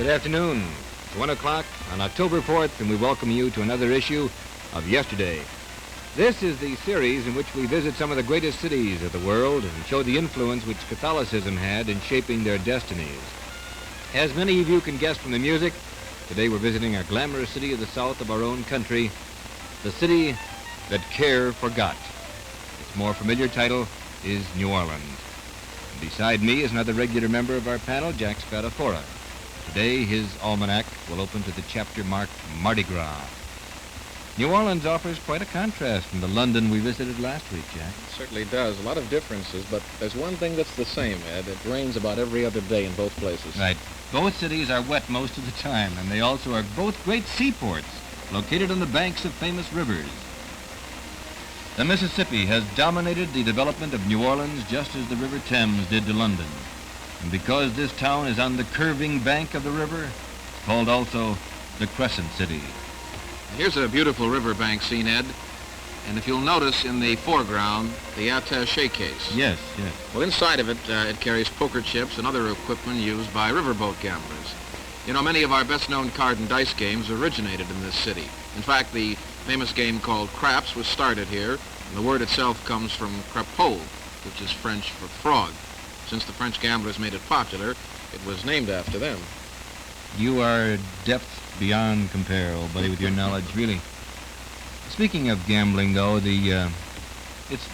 afternoon. It's 1 o'clock on October 4th, and we welcome you to another issue of Yesterday. This is the series in which we visit some of the greatest cities of the world and show the influence which Catholicism had in shaping their destinies. As many of you can guess from the music, today we're visiting a glamorous city of the south of our own country, the city that care forgot. Its more familiar title is New Orleans. And beside me is another regular member of our panel, Jack Spatafora. Today, his almanac will open to the chapter marked Mardi Gras. New Orleans offers quite a contrast from the London we visited last week, Jack. It certainly does. A lot of differences, but there's one thing that's the same, Ed. It rains about every other day in both places. Right. Both cities are wet most of the time, and they also are both great seaports, located on the banks of famous rivers. The Mississippi has dominated the development of New Orleans just as the River Thames did to London. And because this town is on the curving bank of the river, it's called also the Crescent City. Here's a beautiful riverbank scene, Ed. And if you'll notice in the foreground, the attaché case. Yes. Well, inside of it, it carries poker chips and other equipment used by riverboat gamblers. You know, many of our best-known card and dice games originated in this city. In fact, the famous game called craps was started here, and the word itself comes from crapaud, which is French for frog. Since the French gamblers made it popular, it was named after them. You are depth beyond compare, old buddy, with your knowledge, really. Speaking of gambling, though, it's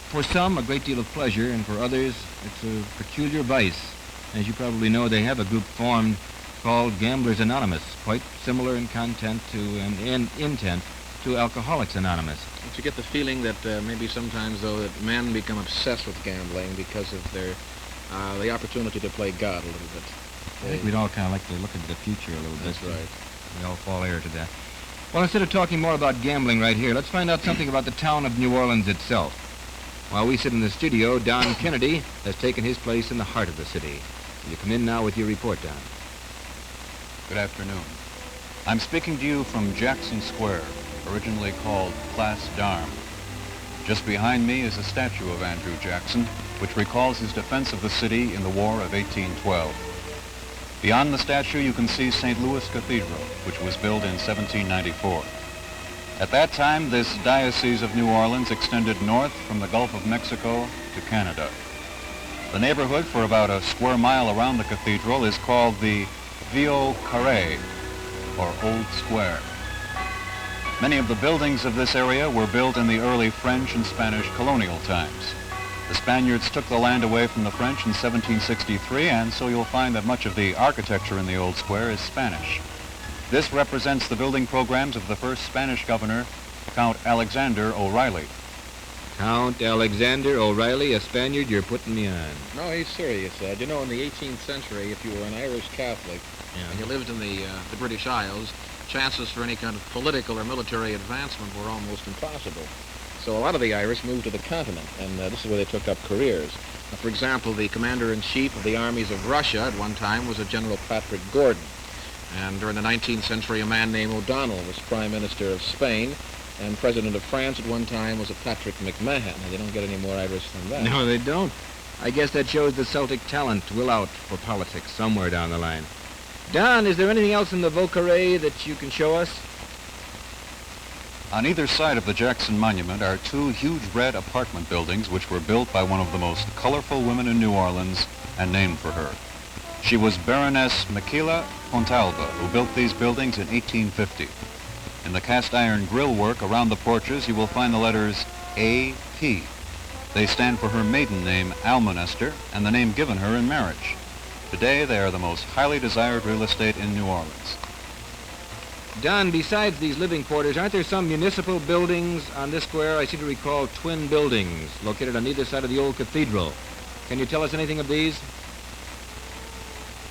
for some a great deal of pleasure, and for others it's a peculiar vice. As you probably know, they have a group formed called Gamblers Anonymous, quite similar in content to and in intent to Alcoholics Anonymous. Don't you get the feeling that maybe sometimes, though, that men become obsessed with gambling because of their the opportunity to play God a little bit? I think we'd all kind of like to look into the future a little bit. That's right. We all fall heir to that. Well, instead of talking more about gambling right here, let's find out something about the town of New Orleans itself. While we sit in the studio, Don Kennedy has taken his place in the heart of the city. Will you come in now with your report, Don? Good afternoon. I'm speaking to you from Jackson Square, originally called Place d'Armes. Just behind me is a statue of Andrew Jackson, which recalls his defense of the city in the War of 1812. Beyond the statue, you can see St. Louis Cathedral, which was built in 1794. At that time, this Diocese of New Orleans extended north from the Gulf of Mexico to Canada. The neighborhood for about a square mile around the cathedral is called the Vieux Carré, or Old Square. Many of the buildings of this area were built in the early French and Spanish colonial times. The Spaniards took the land away from the French in 1763, and so you'll find that much of the architecture in the Old Square is Spanish. This represents the building programs of the first Spanish governor, Count Alexander O'Reilly. Count Alexander O'Reilly, a Spaniard, you're putting me on. No, he's serious, Ed. You know, in the 18th century, if you were an Irish Catholic and you lived in the British Isles, chances for any kind of political or military advancement were almost impossible. So a lot of the Irish moved to the continent, and this is where they took up careers. For example, the commander-in-chief of the armies of Russia at one time was a General Patrick Gordon. And during the 19th century, a man named O'Donnell was Prime Minister of Spain, and President of France at one time was a Patrick McMahon. Now, they don't get any more Irish than that. No, they don't. I guess that shows the Celtic talent will out for politics somewhere down the line. Don, is there anything else in the Vieux Carré that you can show us? On either side of the Jackson Monument are two huge red apartment buildings which were built by one of the most colorful women in New Orleans and named for her. She was Baroness Michaela Fontalba, who built these buildings in 1850. In the cast iron grill work around the porches, you will find the letters A.P. They stand for her maiden name, Almonester, and the name given her in marriage. Today, they are the most highly desired real estate in New Orleans. Don, besides these living quarters, aren't there some municipal buildings on this square? I seem to recall twin buildings located on either side of the old cathedral. Can you tell us anything of these?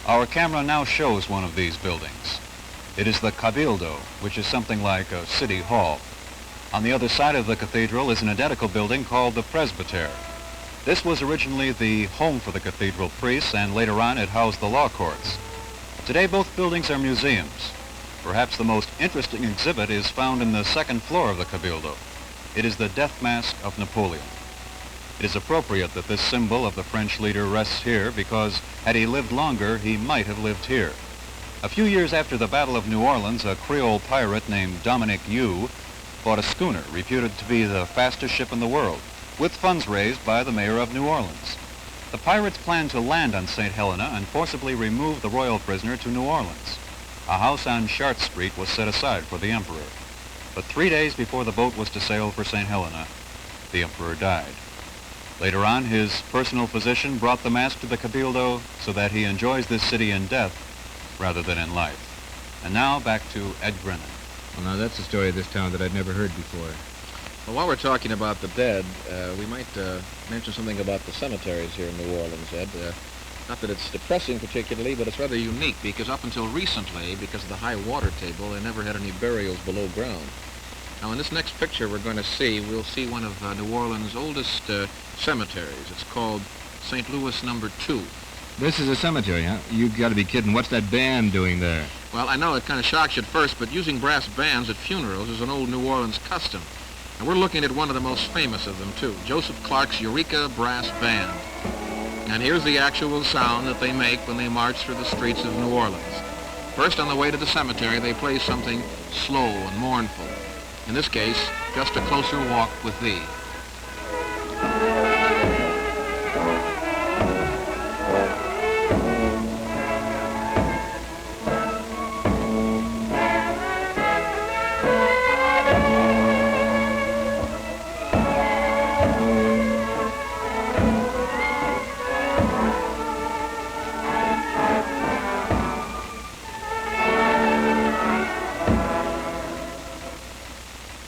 Our camera now shows one of these buildings. It is the Cabildo, which is something like a city hall. On the other side of the cathedral is an identical building called the Presbytere. This was originally the home for the cathedral priests, and later on it housed the law courts. Today both buildings are museums. Perhaps the most interesting exhibit is found in the second floor of the Cabildo. It is the death mask of Napoleon. It is appropriate that this symbol of the French leader rests here because, had he lived longer, he might have lived here. A few years after the Battle of New Orleans, a Creole pirate named Dominic Yu bought a schooner reputed to be the fastest ship in the world, with funds raised by the mayor of New Orleans. The pirates planned to land on St. Helena and forcibly remove the royal prisoner to New Orleans. A house on Chartres Street was set aside for the emperor. But 3 days before the boat was to sail for St. Helena, the emperor died. Later on, his personal physician brought the mask to the Cabildo so that he enjoys this city in death rather than in life. And now back to Ed Grennan. Well, now that's a story of this town that I'd never heard before. Well, while we're talking about the dead, we might mention something about the cemeteries here in New Orleans, Ed. Not that it's depressing particularly, but it's rather unique because up until recently, because of the high water table, they never had any burials below ground. Now, in this next picture we're going to see, we'll see one of New Orleans' oldest cemeteries. It's called St. Louis No. 2. This is a cemetery, huh? You got to be kidding. What's that band doing there? Well, I know it kind of shocks you at first, but using brass bands at funerals is an old New Orleans custom. And we're looking at one of the most famous of them, too, Joseph Clark's Eureka Brass Band. And here's the actual sound that they make when they march through the streets of New Orleans. First, on the way to the cemetery, they play something slow and mournful. In this case, Just a Closer Walk with Thee.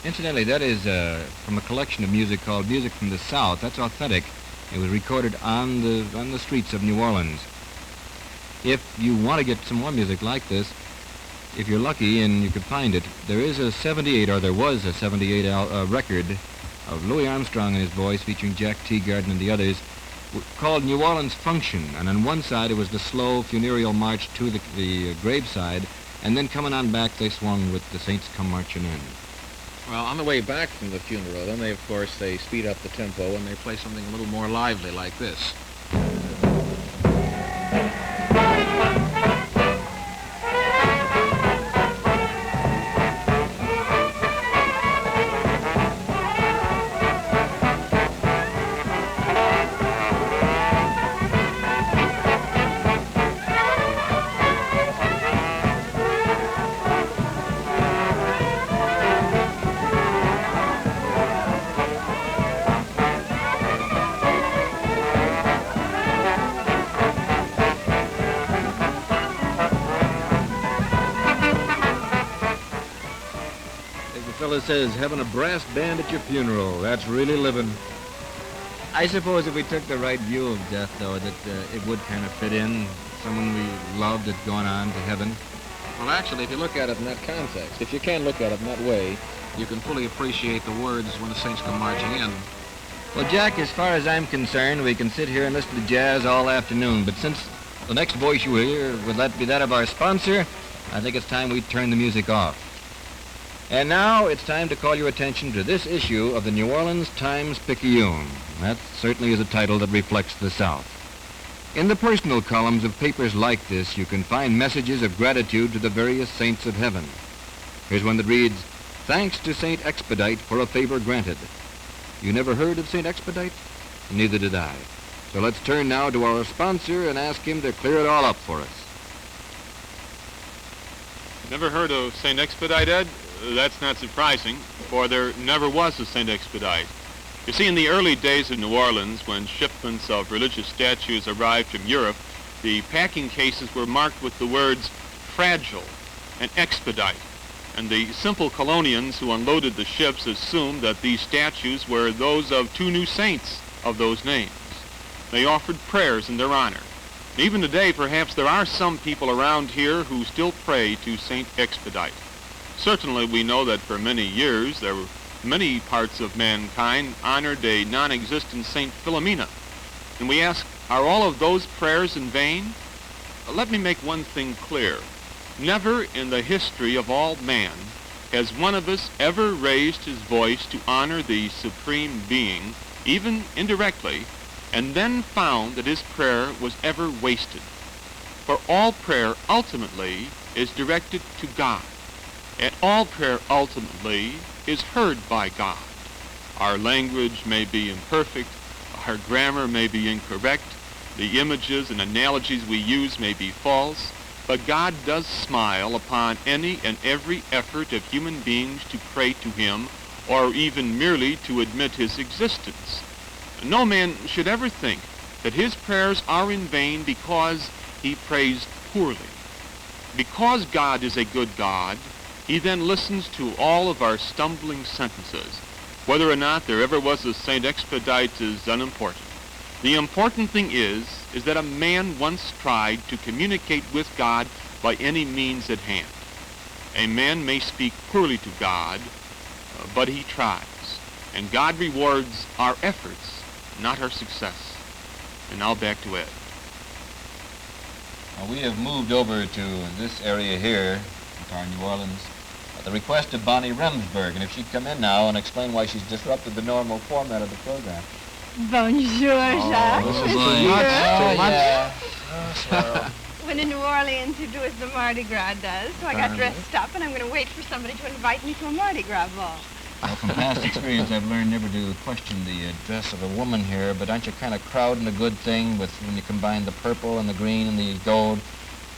Incidentally, that is from a collection of music called Music from the South. That's authentic. It was recorded on the streets of New Orleans. If you want to get some more music like this, if you're lucky and you could find it, there is a 78, or there was a 78 record of Louis Armstrong and his boys featuring Jack Teagarden and the others called New Orleans Function. And on one side it was the slow funereal march to the graveside, and then coming on back they swung with The Saints Come Marching In. Well, on the way back from the funeral, then they speed up the tempo and they play something a little more lively like this. Fella says having a brass band at your funeral, that's really living. I suppose if we took the right view of death, though, that it would kind of fit in. Someone we loved had gone on to heaven. Well, actually, if you look at it in that context, if you can look at it in that way, you can fully appreciate the words when the saints come marching in. Well, Jack, as far as I'm concerned, we can sit here and listen to jazz all afternoon, but since the next voice you hear would be that of our sponsor, I think it's time we turn the music off. And now it's time to call your attention to this issue of the New Orleans Times-Picayune. That certainly is a title that reflects the South. In the personal columns of papers like this, you can find messages of gratitude to the various saints of heaven. Here's one that reads, "Thanks to Saint Expedite for a favor granted." You never heard of Saint Expedite? Neither did I. So let's turn now to our sponsor and ask him to clear it all up for us. Never heard of Saint Expedite, Ed? That's not surprising, for there never was a Saint Expedite. You see, in the early days of New Orleans, when shipments of religious statues arrived from Europe, the packing cases were marked with the words fragile and expedite. And the simple colonians who unloaded the ships assumed that these statues were those of two new saints of those names. They offered prayers in their honor. And even today, perhaps there are some people around here who still pray to Saint Expedite. Certainly we know that for many years there were many parts of mankind honored a non-existent Saint Philomena. And we ask, are all of those prayers in vain? Let me make one thing clear. Never in the history of all man has one of us ever raised his voice to honor the Supreme Being, even indirectly, and then found that his prayer was ever wasted. For all prayer ultimately is directed to God, and all prayer ultimately is heard by God. Our language may be imperfect, our grammar may be incorrect, the images and analogies we use may be false, but God does smile upon any and every effort of human beings to pray to him, or even merely to admit his existence. No man should ever think that his prayers are in vain because he prays poorly. Because God is a good God, he then listens to all of our stumbling sentences. Whether or not there ever was a Saint Expedite is unimportant. The important thing is that a man once tried to communicate with God by any means at hand. A man may speak poorly to God, but he tries. And God rewards our efforts, not our success. And now back to Ed. We have moved over to this area here, our New Orleans, at the request of Bonnie Remsberg, and if she'd come in now and explain why she's disrupted the normal format of the program. Bonjour, Jacques. This is Oh, too much. yeah. Oh, swell. When in New Orleans, you do as the Mardi Gras does, so I got dressed up, and I'm going to wait for somebody to invite me to a Mardi Gras ball. Well, from past experience, I've learned never to question the dress of a woman here, but aren't you kind of crowding a good thing with when you combine the purple and the green and the gold,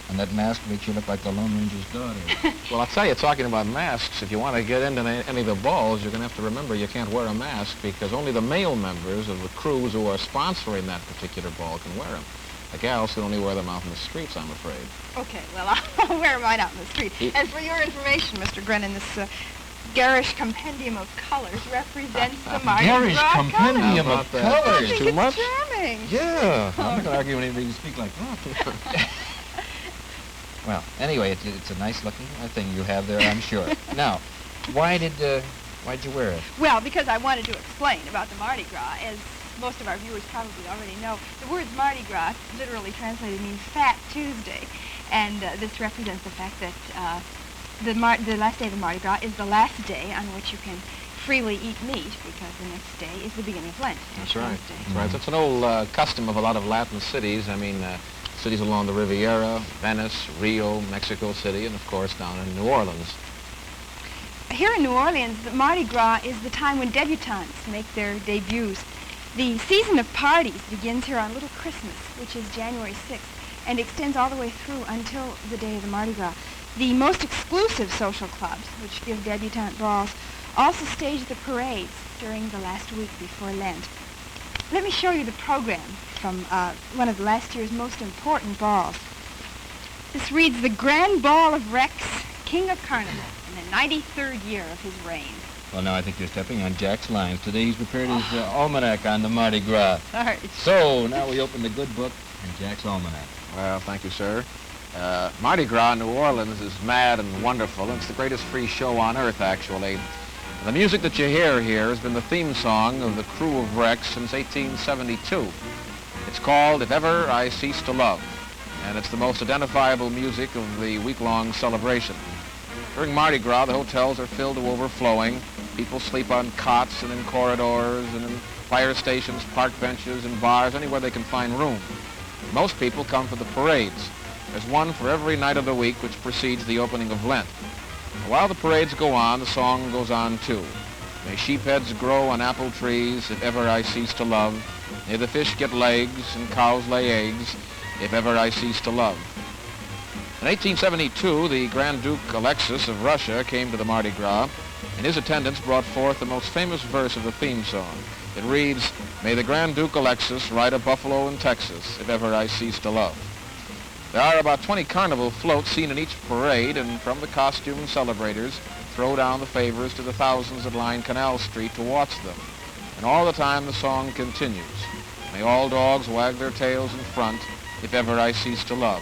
and that mask makes you look like the Lone Ranger's daughter? Well, I'll tell you, talking about masks, if you want to get into any of the balls, you're going to have to remember you can't wear a mask because only the male members of the crews who are sponsoring that particular ball can wear them. The gals can only wear them out in the streets, I'm afraid. Okay, well, I'll wear mine out in the street. And for your information, Mr. Grennan, this garish compendium of colors represents the Mardi Garish Gras compendium colors. of I colors. think Too it's much? charming. Yeah, I'm not going to argue when anybody can speak like that. Well, anyway, it's a nice-looking thing you have there, I'm sure. Now, why'd you wear it? Well, because I wanted to explain about the Mardi Gras. As most of our viewers probably already know, the word Mardi Gras literally translated means Fat Tuesday. And this represents the fact that the last day of the Mardi Gras is the last day on which you can freely eat meat because the next day is the beginning of Lent. That's right. Wednesday. That's right. That's an old custom of a lot of Latin cities. I mean, cities along the Riviera, Venice, Rio, Mexico City, and of course down in New Orleans. Here in New Orleans, the Mardi Gras is the time when debutantes make their debuts. The season of parties begins here on Little Christmas, which is January 6th, and extends all the way through until the day of the Mardi Gras. The most exclusive social clubs, which give debutante balls, also stage the parades during the last week before Lent. Let me show you the program from one of last year's most important balls. This reads, "The Grand Ball of Rex, King of Carnival, in the 93rd year of his reign." Well, now I think you're stepping on Jack's lines. Today he's prepared his almanac on the Mardi Gras. All right. So, now we open the good book and Jack's almanac. Well, thank you, sir. Mardi Gras in New Orleans is mad and wonderful. It's the greatest free show on earth, actually. The music that you hear here has been the theme song of the crew of Rex since 1872. It's called If Ever I Cease to Love, and it's the most identifiable music of the week-long celebration. During Mardi Gras, the hotels are filled to overflowing. People sleep on cots and in corridors and in fire stations, park benches, and bars, anywhere they can find room. Most people come for the parades. There's one for every night of the week which precedes the opening of Lent. While the parades go on, the song goes on too. May sheepheads grow on apple trees if ever I cease to love. May the fish get legs and cows lay eggs if ever I cease to love. In 1872, the Grand Duke Alexis of Russia came to the Mardi Gras, and his attendants brought forth the most famous verse of the theme song. It reads, "May the Grand Duke Alexis ride a buffalo in Texas if ever I cease to love." There are about 20 carnival floats seen in each parade, and from the costume celebrators throw down the favors to the thousands that line Canal Street to watch them. And all the time the song continues. May all dogs wag their tails in front if ever I cease to love.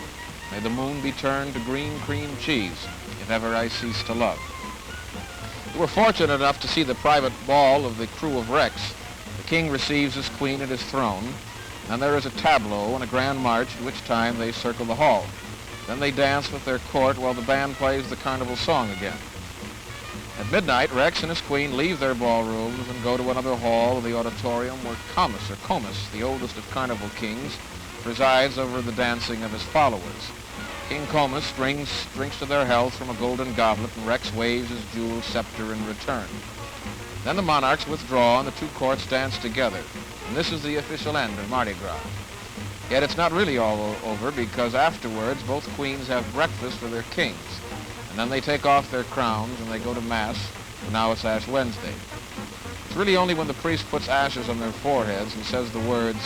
May the moon be turned to green cream cheese if ever I cease to love. We were fortunate enough to see the private ball of the crew of Rex. The king receives his queen at his throne, and there is a tableau and a grand march, at which time they circle the hall. Then they dance with their court while the band plays the carnival song again. At midnight, Rex and his queen leave their ballrooms and go to another hall, the auditorium, where Comus, the oldest of carnival kings, presides over the dancing of his followers. King Comus drinks to their health from a golden goblet, and Rex waves his jeweled scepter in return. Then the monarchs withdraw, and the two courts dance together. And this is the official end of Mardi Gras. Yet it's not really all over, because afterwards both queens have breakfast for their kings. And then they take off their crowns and they go to Mass, and now it's Ash Wednesday. It's really only when the priest puts ashes on their foreheads and says the words,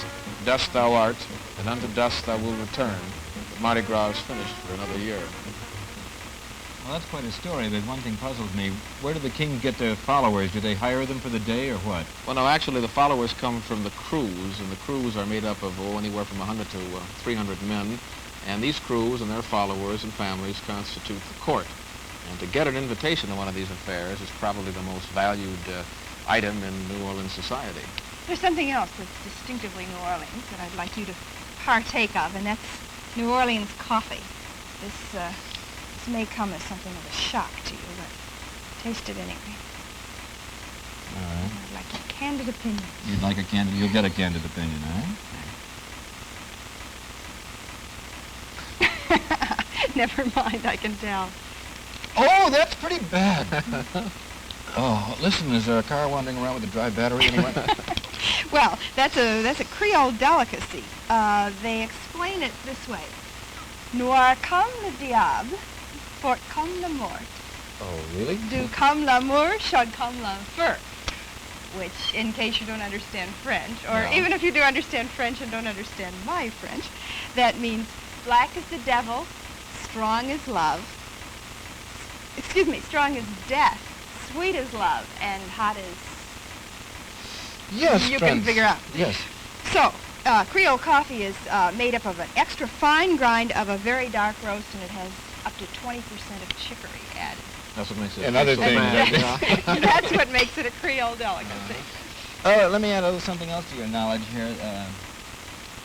"Dust thou art, and unto dust thou wilt return," that Mardi Gras is finished for another year. Well, that's quite a story, but one thing puzzles me. Where do the kings get their followers? Do they hire them for the day or what? Well, no, actually the followers come from the crews, and the crews are made up of anywhere from 100 to 300 men. And these crews and their followers and families constitute the court. And to get an invitation to one of these affairs is probably the most valued item in New Orleans society. There's something else that's distinctively New Orleans that I'd like you to partake of, and that's New Orleans coffee. This may come as something of a shock to you, but taste it anyway. All right. I'd like a candid opinion. You'll get a candid opinion, all right? Never mind, I can tell. Oh, that's pretty bad. Oh, listen, is there a car wandering around with a dry battery anywhere? Well, that's a Creole delicacy. They explain it this way. Noir comme le diable, fort comme la mort. Oh, really? Du comme l'amour, chaud comme l'enfer. Which, in case you don't understand French, or No. even if you do understand French and don't understand my French, that means black as the devil, strong as love, strong as death, sweet as love, and hot as Yes, you friends. can figure out. Yes. So, Creole coffee is made up of an extra fine grind of a very dark roast, and it has up to 20% of chicory added. That's what makes it And other so things. bad. That's what makes it a Creole delicacy. Let me add something else to your knowledge here.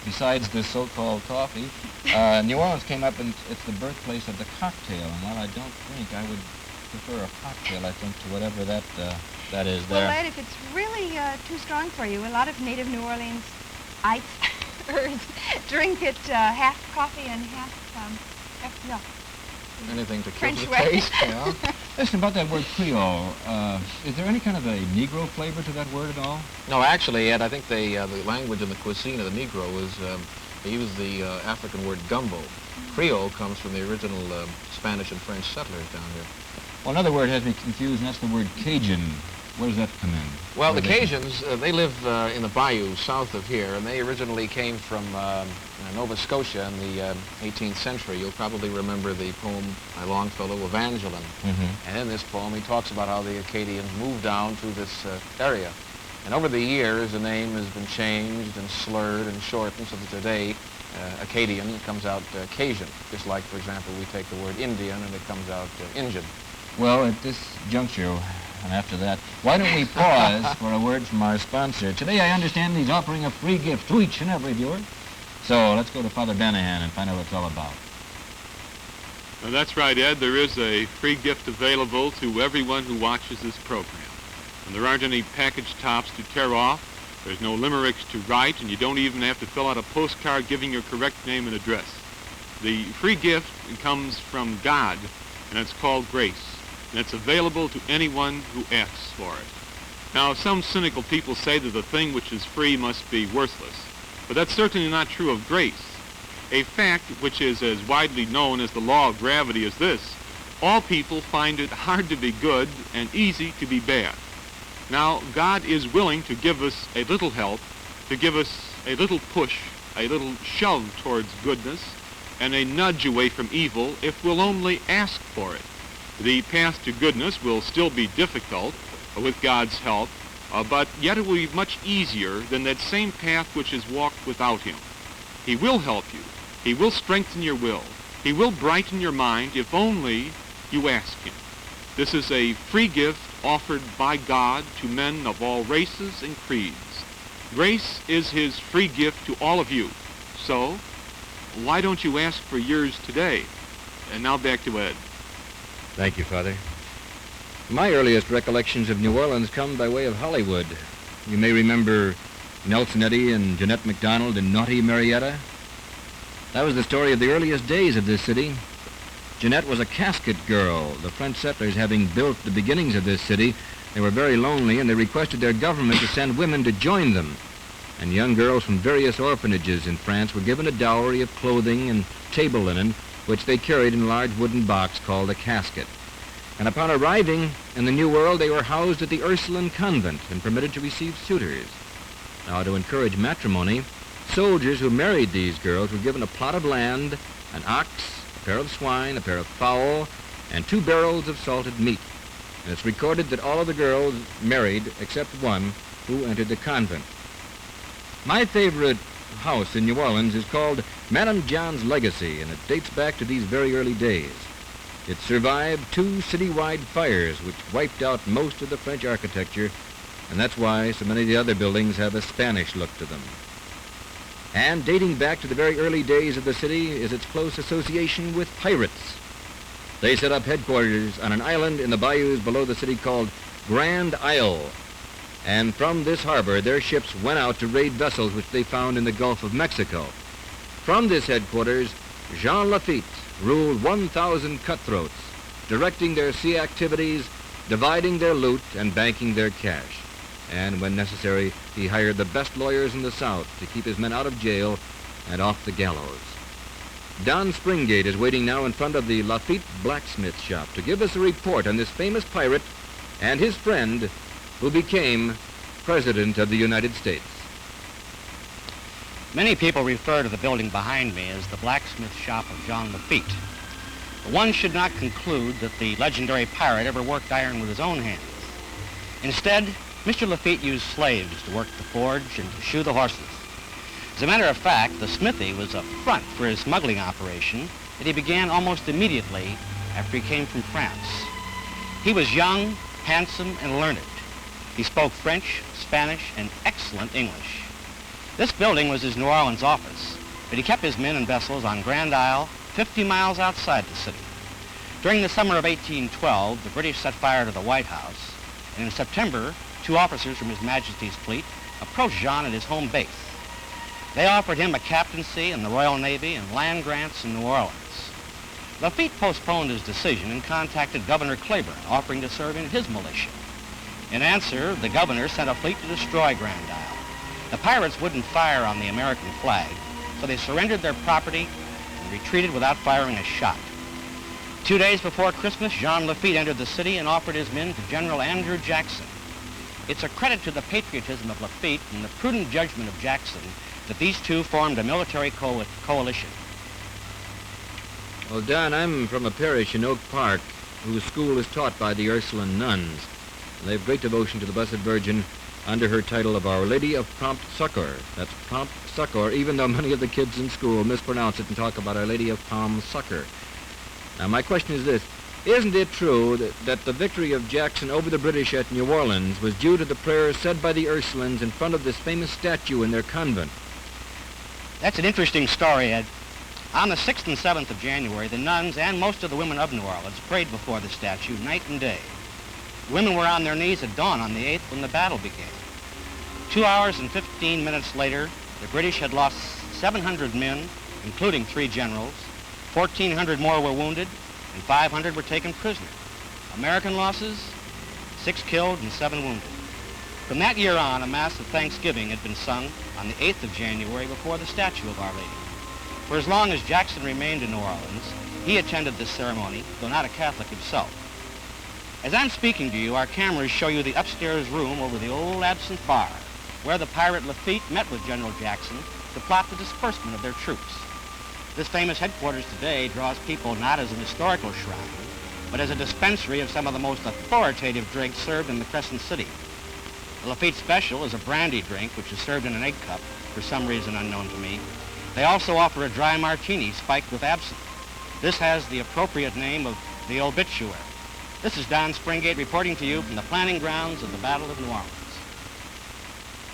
Besides the so-called coffee, New Orleans came up, and it's the birthplace of the cocktail. And while I don't drink, I would prefer a cocktail, I think, to whatever that is there. Well, Ed, if it's really too strong for you, a lot of native New Orleans ice drink it half coffee and half milk. Anything to kill French the way. taste, you know? Listen, about that word Creole, is there any kind of a Negro flavor to that word at all? No, actually, Ed, I think the language and the cuisine of the Negro is, they use the African word gumbo. Creole comes from the original Spanish and French settlers down here. Well, another word has me confused, and that's the word Cajun. Where does that come in? Well, the Where Cajuns, they live in the bayou south of here, and they originally came from Nova Scotia in the 18th century. You'll probably remember the poem by Longfellow, Evangeline. Mm-hmm. And in this poem, he talks about how the Acadians moved down to this area. And over the years, the name has been changed and slurred and shortened so that today, Acadian comes out Cajun. Just like, for example, we take the word Indian and it comes out Injun. Well, at this juncture, and after that, why don't we pause for a word from our sponsor? Today, I understand he's offering a free gift to each and every viewer. So let's go to Father Banahan and find out what it's all about. Now, that's right, Ed. There is a free gift available to everyone who watches this program. And there aren't any package tops to tear off. There's no limericks to write, and you don't even have to fill out a postcard giving your correct name and address. The free gift comes from God, and it's called grace. And it's available to anyone who asks for it. Now, some cynical people say that the thing which is free must be worthless, but that's certainly not true of grace. A fact which is as widely known as the law of gravity is this: all people find it hard to be good and easy to be bad. Now, God is willing to give us a little help, to give us a little push, a little shove towards goodness, and a nudge away from evil if we'll only ask for it. The path to goodness will still be difficult with God's help, but yet it will be much easier than that same path which is walked without Him. He will help you. He will strengthen your will. He will brighten your mind if only you ask Him. This is a free gift offered by God to men of all races and creeds. Grace is His free gift to all of you. So, why don't you ask for yours today? And now back to Ed. Thank you, Father. My earliest recollections of New Orleans come by way of Hollywood. You may remember Nelson Eddy and Jeanette MacDonald in Naughty Marietta. That was the story of the earliest days of this city. Jeanette was a casket girl. The French settlers having built the beginnings of this city, they were very lonely, and they requested their government to send women to join them. And young girls from various orphanages in France were given a dowry of clothing and table linen, which they carried in a large wooden box called a casket. And upon arriving in the New World, they were housed at the Ursuline convent and permitted to receive suitors. Now, to encourage matrimony, soldiers who married these girls were given a plot of land, an ox, a pair of swine, a pair of fowl, and 2 barrels of salted meat. And it's recorded that all of the girls married except one who entered the convent. My favorite house in New Orleans is called Madame John's Legacy, and it dates back to these very early days. It survived 2 citywide fires which wiped out most of the French architecture, and that's why so many of the other buildings have a Spanish look to them. And dating back to the very early days of the city is its close association with pirates. They set up headquarters on an island in the bayous below the city called Grand Isle. And from this harbor, their ships went out to raid vessels which they found in the Gulf of Mexico. From this headquarters, Jean Lafitte ruled 1,000 cutthroats, directing their sea activities, dividing their loot, and banking their cash. And when necessary, he hired the best lawyers in the South to keep his men out of jail and off the gallows. Don Springate is waiting now in front of the Lafitte blacksmith shop to give us a report on this famous pirate and his friend who became President of the United States. Many people refer to the building behind me as the blacksmith shop of Jean Lafitte. But one should not conclude that the legendary pirate ever worked iron with his own hands. Instead, Mr. Lafitte used slaves to work the forge and to shoe the horses. As a matter of fact, the smithy was a front for his smuggling operation that he began almost immediately after he came from France. He was young, handsome, and learned. He spoke French, Spanish, and excellent English. This building was his New Orleans office, but he kept his men and vessels on Grand Isle, 50 miles outside the city. During the summer of 1812, the British set fire to the White House, and in September, 2 officers from His Majesty's fleet approached Jean at his home base. They offered him a captaincy in the Royal Navy and land grants in New Orleans. Lafitte postponed his decision and contacted Governor Claiborne, offering to serve in his militia. In answer, the governor sent a fleet to destroy Grand Isle. The pirates wouldn't fire on the American flag, so they surrendered their property and retreated without firing a shot. 2 days before Christmas, Jean Lafitte entered the city and offered his men to General Andrew Jackson. It's a credit to the patriotism of Lafitte and the prudent judgment of Jackson that these two formed a military coalition. Well, Don, I'm from a parish in Oak Park whose school is taught by the Ursuline nuns. They have great devotion to the Blessed Virgin under her title of Our Lady of Prompt Succor. That's Prompt Succor, even though many of the kids in school mispronounce it and talk about Our Lady of Palm Succor. Now, my question is this. Isn't it true that the victory of Jackson over the British at New Orleans was due to the prayers said by the Ursulines in front of this famous statue in their convent? That's an interesting story, Ed. On the 6th and 7th of January, the nuns and most of the women of New Orleans prayed before the statue night and day. The women were on their knees at dawn on the 8th when the battle began. 2 hours and 15 minutes later, the British had lost 700 men, including 3 generals. 1,400 more were wounded, and 500 were taken prisoner. American losses, 6 killed and 7 wounded. From that year on, a Mass of Thanksgiving had been sung on the 8th of January before the statue of Our Lady. For as long as Jackson remained in New Orleans, he attended this ceremony, though not a Catholic himself. As I'm speaking to you, our cameras show you the upstairs room over the old absinthe bar, where the pirate Lafitte met with General Jackson to plot the disbursement of their troops. This famous headquarters today draws people not as an historical shrine, but as a dispensary of some of the most authoritative drinks served in the Crescent City. The Lafitte Special is a brandy drink which is served in an egg cup, for some reason unknown to me. They also offer a dry martini spiked with absinthe. This has the appropriate name of the Obituary. This is Don Springate reporting to you from the planning grounds of the Battle of New Orleans.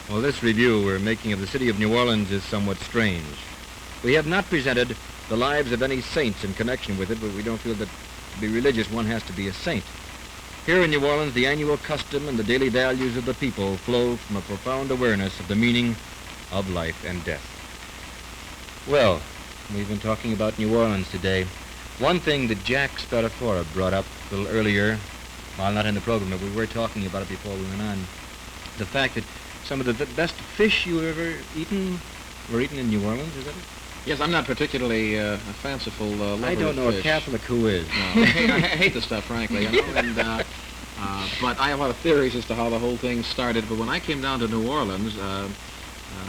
Well, this review we're making of the city of New Orleans is somewhat strange. We have not presented the lives of any saints in connection with it, but we don't feel that to be religious one has to be a saint. Here in New Orleans, the annual custom and the daily values of the people flow from a profound awareness of the meaning of life and death. Well, We've been talking about New Orleans today. One thing that Jack Spatafora brought up a little earlier, while not in the program, but we were talking about it before we went on, the fact that some of the best fish you ever eaten were eaten in New Orleans, is that it? Yes, I'm not particularly a fanciful lover I don't know of a fish. Catholic who is. No, I hate the stuff, frankly, you know, and, but I have a lot of theories as to how the whole thing started. But when I came down to New Orleans,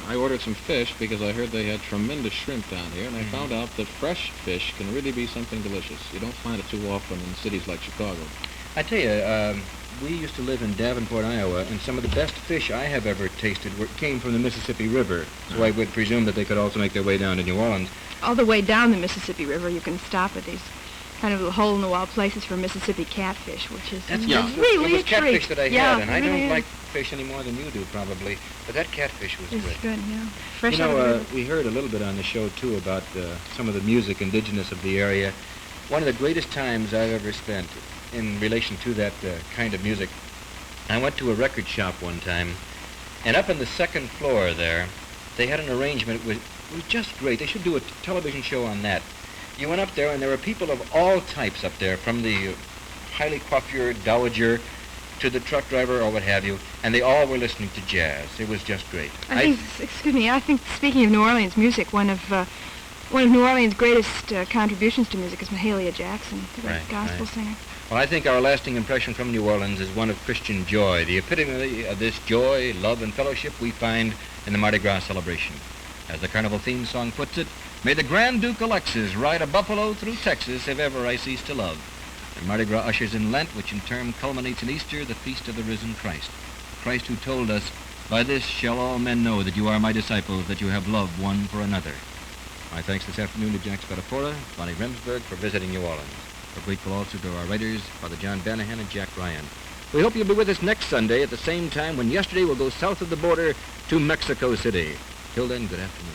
I ordered some fish because I heard they had tremendous shrimp down here, and I found out that fresh fish can really be something delicious. You don't find it too often in cities like Chicago. I tell you, we used to live in Davenport, Iowa, and some of the best fish I have ever tasted came from the Mississippi River. So I would presume that they could also make their way down to New Orleans. All the way down the Mississippi River, you can stop at these kind of hole-in-the-wall places for Mississippi catfish, which is That's really it was a catfish treat. that I Yeah, had, and I it really don't is. like fish any more than you do, probably. But that catfish was It's good. good, yeah. Fresh You out of the know, river. we heard a little bit on the show, too, about some of the music indigenous of the area. One of the greatest times I've ever spent in relation to that kind of music, I went to a record shop one time, and up on the second floor there, they had an arrangement. It was just great. They should do a television show on that. You went up there, and there were people of all types up there, from the highly coiffured dowager to the truck driver or what have you, and they all were listening to jazz. It was just great. I think, speaking of New Orleans music, one of New Orleans' greatest contributions to music is Mahalia Jackson, the great Right, gospel right. singer. Well, I think our lasting impression from New Orleans is one of Christian joy. The epitome of this joy, love, and fellowship we find in the Mardi Gras celebration. As the carnival theme song puts it, may the Grand Duke Alexis ride a buffalo through Texas if ever I cease to love. And Mardi Gras ushers in Lent, which in turn culminates in Easter, the feast of the risen Christ. Christ who told us, by this shall all men know that you are my disciples, that you have love one for another. My thanks this afternoon to Jack Spatafora, Bonnie Remsberg for visiting New Orleans. We're grateful also to our writers, Father John Banahan and Jack Ryan. We hope you'll be with us next Sunday at the same time when yesterday will go south of the border to Mexico City. Till then, good afternoon.